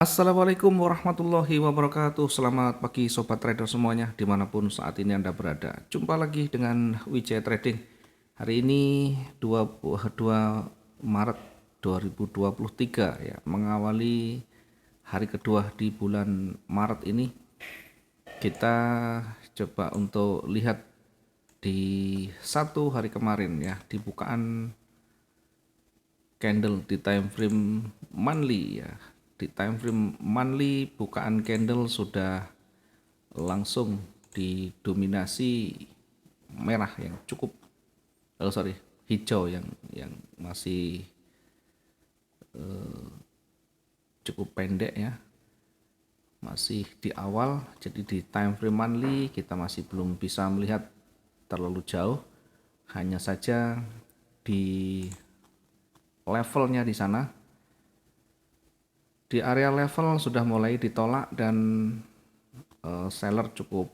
Assalamualaikum warahmatullahi wabarakatuh. Selamat pagi sobat trader semuanya dimanapun saat ini Anda berada. Jumpa lagi dengan Wijaya Trading. Hari ini 22 Maret 2023 ya, mengawali hari kedua di bulan Maret ini. Kita coba untuk lihat di satu hari kemarin ya, di bukaan candle di time frame monthly ya. Di time frame monthly bukaan candle sudah langsung didominasi merah yang cukup hijau yang masih cukup pendek ya. Masih di awal, jadi di time frame monthly kita masih belum bisa melihat terlalu jauh. Hanya saja di levelnya di sana, di area level sudah mulai ditolak dan seller cukup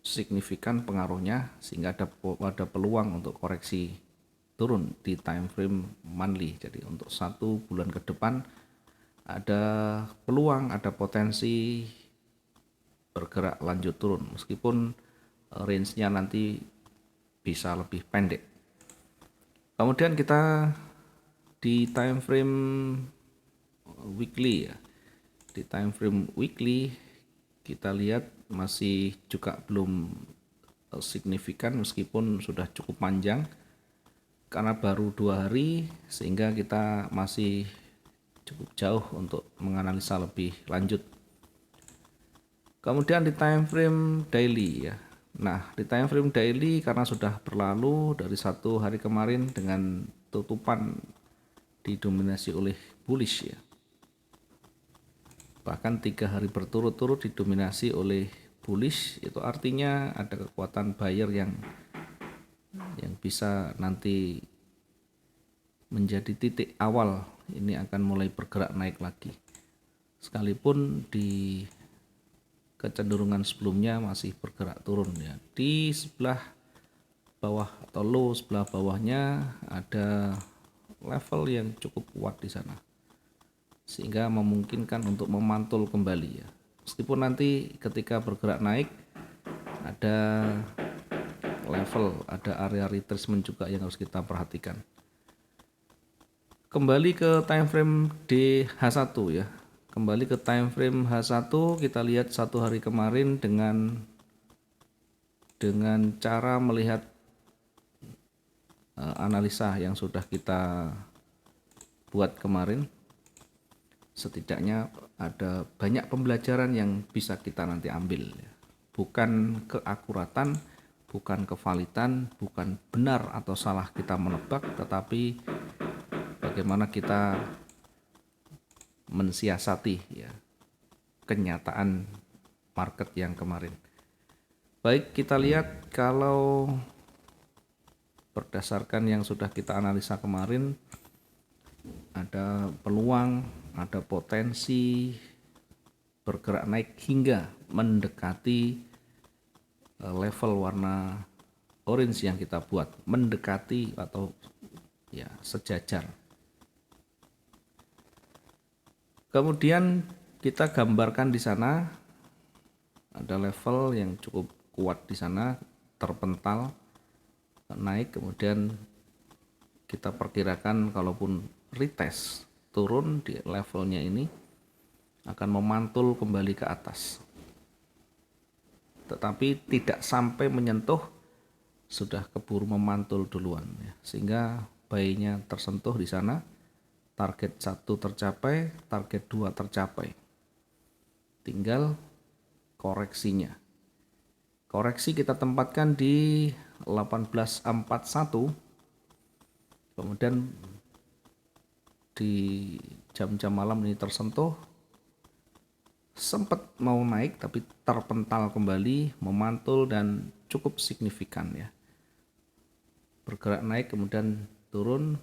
signifikan pengaruhnya sehingga ada peluang untuk koreksi turun di time frame monthly. Jadi untuk 1 bulan ke depan ada peluang, ada potensi bergerak lanjut turun meskipun range-nya nanti bisa lebih pendek. Kemudian kita di time frame weekly ya. Di time frame weekly kita lihat masih juga belum signifikan meskipun sudah cukup panjang karena baru 2 hari sehingga kita masih cukup jauh untuk menganalisa lebih lanjut. Kemudian di time frame daily ya. Nah, di time frame daily karena sudah berlalu dari 1 hari kemarin dengan tutupan didominasi oleh bullish ya. Bahkan 3 hari berturut-turut didominasi oleh bullish, itu artinya ada kekuatan buyer yang bisa nanti menjadi titik awal ini akan mulai bergerak naik lagi. Sekalipun di kecenderungan sebelumnya masih bergerak turun ya. Di sebelah bawah atau low sebelah bawahnya ada level yang cukup kuat di sana, sehingga memungkinkan untuk memantul kembali ya. Meskipun nanti ketika bergerak naik ada level, ada area retracement juga yang harus kita perhatikan. Kembali ke time frame DH1 ya. Kembali ke time frame H1, kita lihat 1 hari kemarin dengan cara melihat analisa yang sudah kita buat kemarin. Setidaknya ada banyak pembelajaran yang bisa kita nanti ambil ya. Bukan keakuratan, bukan kevalitan, bukan benar atau salah kita menebak, tetapi bagaimana kita mensiasati ya kenyataan market yang kemarin. Baik, kita lihat kalau berdasarkan yang sudah kita analisa kemarin, ada peluang, ada potensi bergerak naik hingga mendekati level warna orange yang kita buat, mendekati atau ya sejajar. Kemudian kita gambarkan di sana ada level yang cukup kuat di sana, terpental naik, kemudian kita perkirakan kalaupun retest turun di levelnya ini akan memantul kembali ke atas, tetapi tidak sampai menyentuh, sudah keburu memantul duluan ya, sehingga buy-nya tersentuh di sana, target 1 tercapai, target 2 tercapai, tinggal koreksinya. Koreksi kita tempatkan di 1841, kemudian di jam-jam malam ini tersentuh, sempat mau naik tapi terpental kembali, memantul dan cukup signifikan ya. Bergerak naik kemudian turun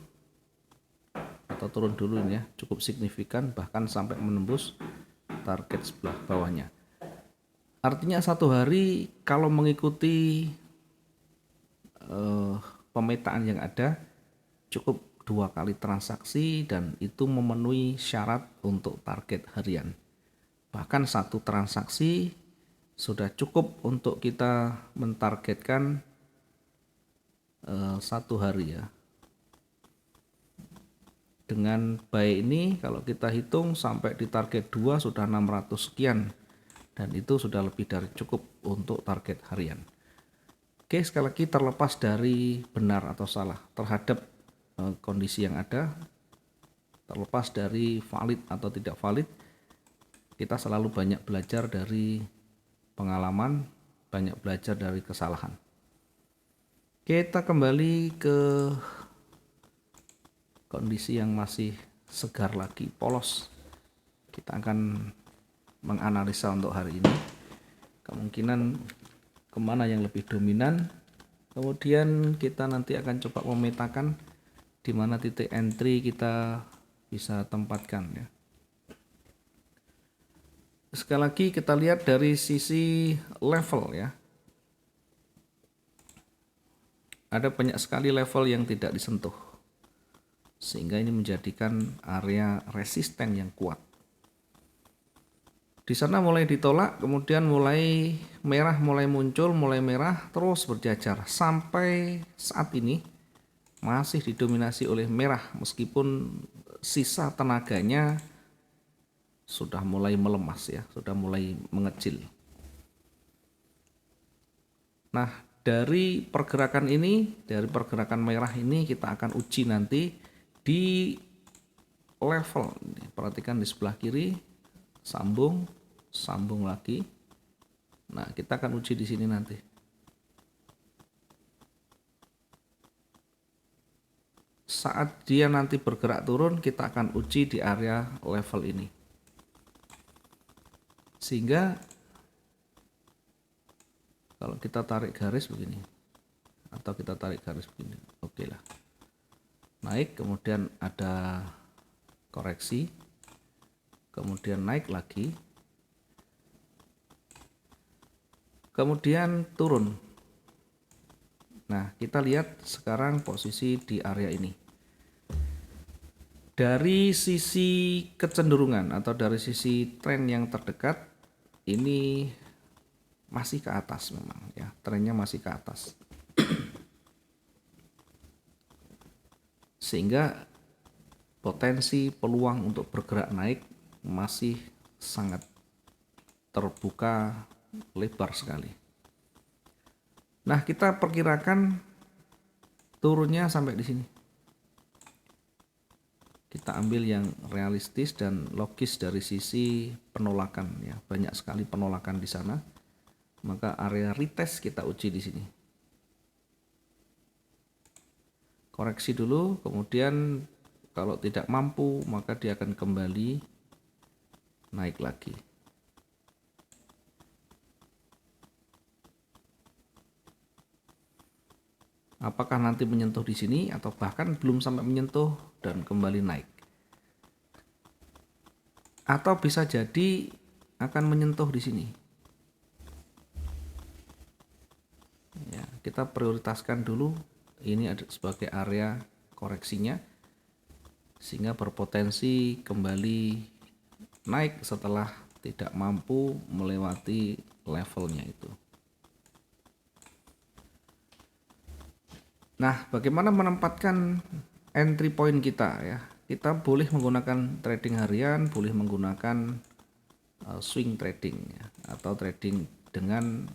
atau turun dulu ini ya, cukup signifikan bahkan sampai menembus target sebelah bawahnya. Artinya 1 hari kalau mengikuti pemetaan yang ada cukup 2 kali transaksi dan itu memenuhi syarat untuk target harian. Bahkan satu transaksi sudah cukup untuk kita mentargetkan satu hari ya. Dengan baik ini kalau kita hitung sampai di target 2 sudah 600 sekian dan itu sudah lebih dari cukup untuk target harian. Oke, sekali lagi terlepas dari benar atau salah terhadap kondisi yang ada, terlepas dari valid atau tidak valid, kita selalu banyak belajar dari pengalaman, banyak belajar dari kesalahan. Kita kembali ke kondisi yang masih segar lagi, polos. Kita akan menganalisa untuk hari ini kemungkinan kemana yang lebih dominan. Kemudian kita nanti akan coba memetakan di mana titik entry kita bisa tempatkan ya. Sekali lagi kita lihat dari sisi level ya. Ada banyak sekali level yang tidak disentuh, sehingga ini menjadikan area resisten yang kuat. Di sana mulai ditolak, kemudian mulai merah, mulai muncul, mulai merah, terus berjajar sampai saat ini masih didominasi oleh merah meskipun sisa tenaganya sudah mulai melemas ya, sudah mulai mengecil. Nah, dari pergerakan ini, dari pergerakan merah ini kita akan uji nanti di level. Perhatikan di sebelah kiri, sambung, sambung lagi. Nah, kita akan uji di sini nanti. Saat dia nanti bergerak turun, kita akan uji di area level ini. Sehingga kalau kita tarik garis begini, atau kita tarik garis begini, oke lah. Naik, kemudian ada koreksi, kemudian naik lagi, kemudian turun. Nah, kita lihat sekarang posisi di area ini. Dari sisi kecenderungan atau dari sisi tren yang terdekat, ini masih ke atas memang ya, trennya masih ke atas. Sehingga potensi peluang untuk bergerak naik masih sangat terbuka lebar sekali. Nah, kita perkirakan turunnya sampai di sini. Kita ambil yang realistis dan logis dari sisi penolakan ya. Banyak sekali penolakan di sana. Maka area retest kita uji di sini. Koreksi dulu, kemudian kalau tidak mampu maka dia akan kembali naik lagi. Apakah nanti menyentuh di sini atau bahkan belum sampai menyentuh dan kembali naik. Atau bisa jadi akan menyentuh di sini. Ya, kita prioritaskan dulu ini ada sebagai area koreksinya sehingga berpotensi kembali naik setelah tidak mampu melewati levelnya itu. Nah, bagaimana menempatkan entry point kita ya? Kita boleh menggunakan trading harian, boleh menggunakan swing trading ya, atau trading dengan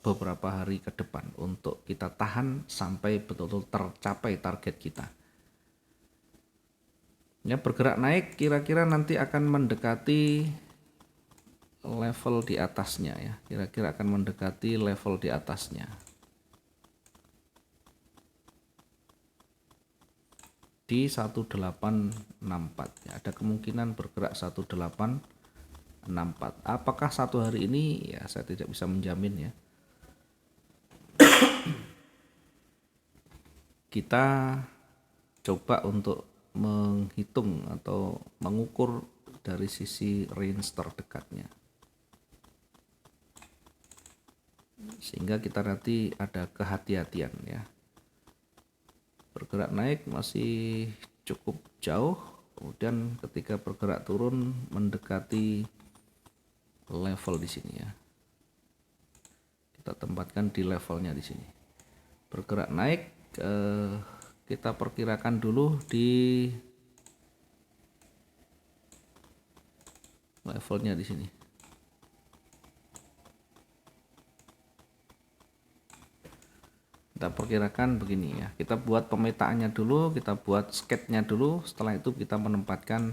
beberapa hari ke depan untuk kita tahan sampai betul-betul tercapai target kita. Ya, bergerak naik kira-kira nanti akan mendekati level di atasnya ya. Kira-kira akan mendekati level di atasnya. Di 1864 ya, ada kemungkinan bergerak 1864. Apakah satu hari ini ya saya tidak bisa menjamin ya. Kita coba untuk menghitung atau mengukur dari sisi range terdekatnya, sehingga kita nanti ada kehati-hatian ya. bergerak naik masih cukup jauh, kemudian ketika bergerak turun mendekati level di sini ya. Kita tempatkan di levelnya di sini. Bergerak naik, kita perkirakan dulu di levelnya di sini. Kita perkirakan begini ya. Kita buat pemetaannya dulu, kita buat sketnya dulu. Setelah itu kita menempatkan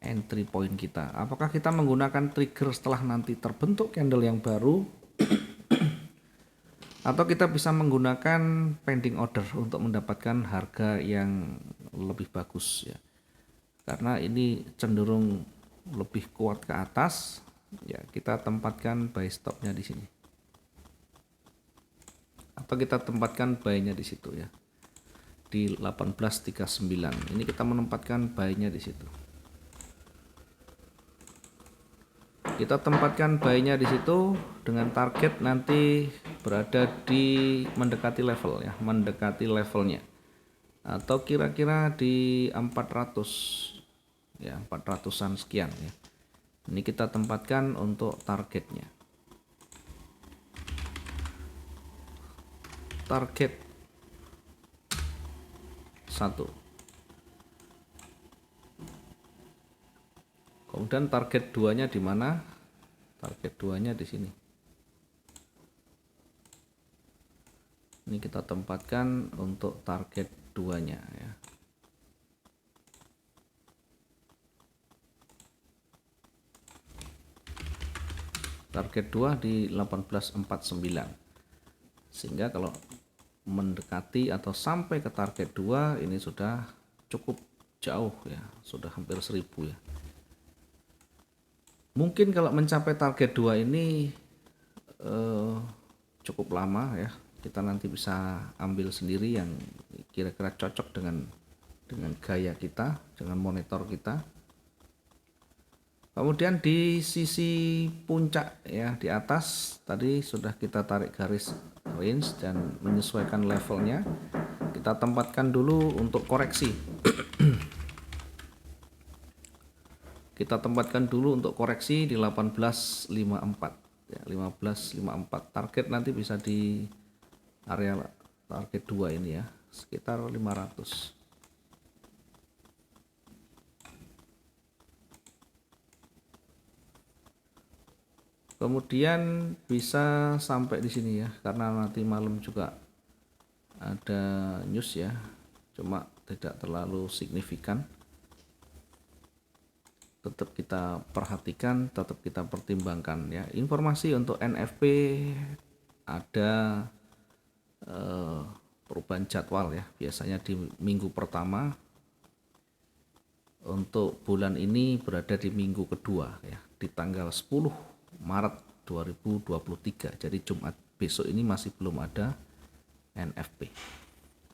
entry point kita. Apakah kita menggunakan trigger setelah nanti terbentuk candle yang baru, atau kita bisa menggunakan pending order untuk mendapatkan harga yang lebih bagus ya. Karena ini cenderung lebih kuat ke atas, ya kita tempatkan buy stopnya di sini. Atau kita tempatkan buy-nya di situ ya. Di 1839. Ini kita menempatkan buy-nya di situ. Kita tempatkan buy-nya di situ dengan target nanti berada di mendekati level ya, mendekati levelnya. Atau kira-kira di 400 ya, 400-an sekian ya. Ini kita tempatkan untuk targetnya. Target 1. Kemudian target 2-nya di mana? Target 2-nya di sini. Ini kita tempatkan untuk target 2-nya ya. Target 2 di 1849. Sehingga kalau mendekati atau sampai ke target 2 ini sudah cukup jauh ya, sudah hampir 1000 ya. Mungkin kalau mencapai target 2 ini cukup lama ya. Kita nanti bisa ambil sendiri yang kira-kira cocok dengan gaya kita, dengan monitor kita. Kemudian di sisi puncak ya, di atas tadi sudah kita tarik garis range dan menyesuaikan levelnya. Kita tempatkan dulu untuk koreksi. Kita tempatkan dulu untuk koreksi di 1854 ya, 1554. Target nanti bisa di area target 2 ini ya, sekitar 500. Kemudian bisa sampai di sini ya, karena nanti malam juga ada news ya, cuma tidak terlalu signifikan. Tetap kita perhatikan, tetap kita pertimbangkan ya. Informasi untuk NFP ada perubahan jadwal ya, biasanya di minggu pertama. Untuk bulan ini berada di minggu kedua ya, di tanggal 10 Maret 2023. Jadi Jumat besok ini masih belum ada NFP.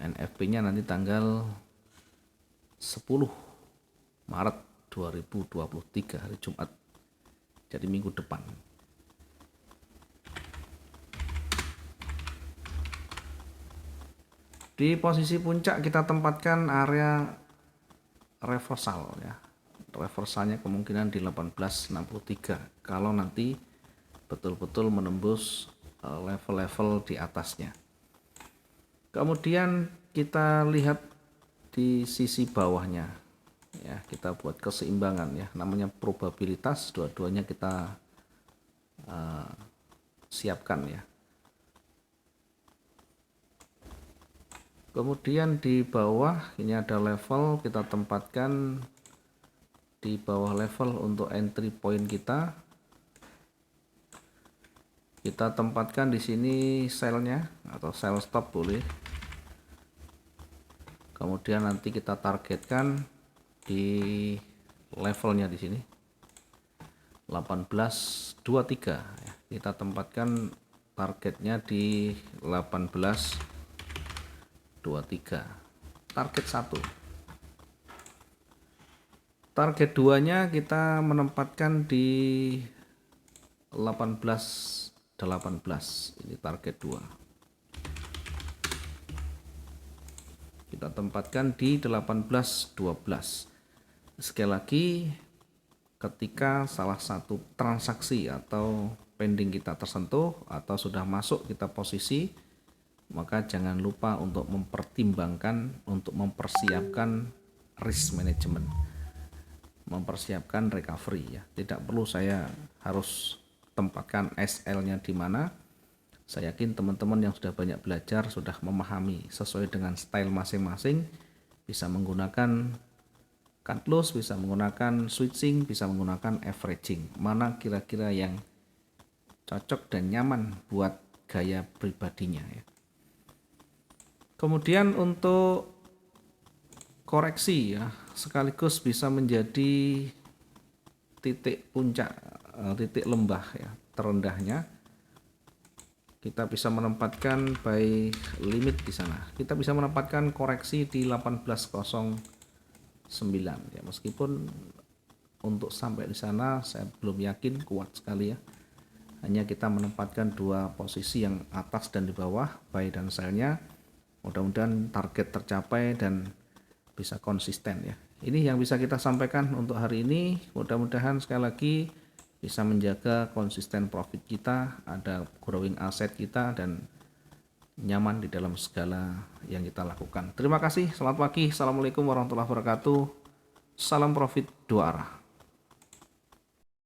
NFP-nya nanti tanggal 10 Maret 2023, hari Jumat. Jadi minggu depan. Di posisi puncak kita tempatkan area reversal ya. Reversalnya kemungkinan di 1863 kalau nanti betul-betul menembus level-level di atasnya. Kemudian kita lihat di sisi bawahnya ya, kita buat keseimbangan ya, namanya probabilitas, dua-duanya kita siapkan ya. Kemudian di bawah ini ada level, kita tempatkan di bawah level untuk entry point kita. Kita tempatkan di sini sell-nya atau sell stop boleh. Kemudian nanti kita targetkan di levelnya di sini 1823 ya. Kita tempatkan targetnya di 1823. Target 1. Target 2-nya kita menempatkan di 1818. Ini target 2. kita tempatkan di 18.12. Sekali lagi, ketika salah satu transaksi atau pending kita tersentuh atau sudah masuk kita posisi, maka jangan lupa untuk mempertimbangkan, untuk mempersiapkan risk management, mempersiapkan recovery ya. Tidak perlu saya harus tempatkan SL-nya di mana. Saya yakin teman-teman yang sudah banyak belajar sudah memahami sesuai dengan style masing-masing, bisa menggunakan cut loss, bisa menggunakan switching, bisa menggunakan averaging. Mana kira-kira yang cocok dan nyaman buat gaya pribadinya ya. Kemudian untuk koreksi ya, sekaligus bisa menjadi titik puncak, titik lembah ya, terendahnya. Kita bisa menempatkan buy limit di sana. Kita bisa menempatkan koreksi di 18.09 ya, meskipun untuk sampai di sana saya belum yakin kuat sekali ya. Hanya kita menempatkan dua posisi yang atas dan di bawah, buy dan sell-nya. Mudah-mudahan target tercapai dan bisa konsisten ya. Ini yang bisa kita sampaikan untuk hari ini. Mudah-mudahan sekali lagi bisa menjaga konsisten profit kita, ada growing aset kita, dan nyaman di dalam segala yang kita lakukan. Terima kasih, selamat pagi, assalamualaikum warahmatullahi wabarakatuh. Salam profit dua arah.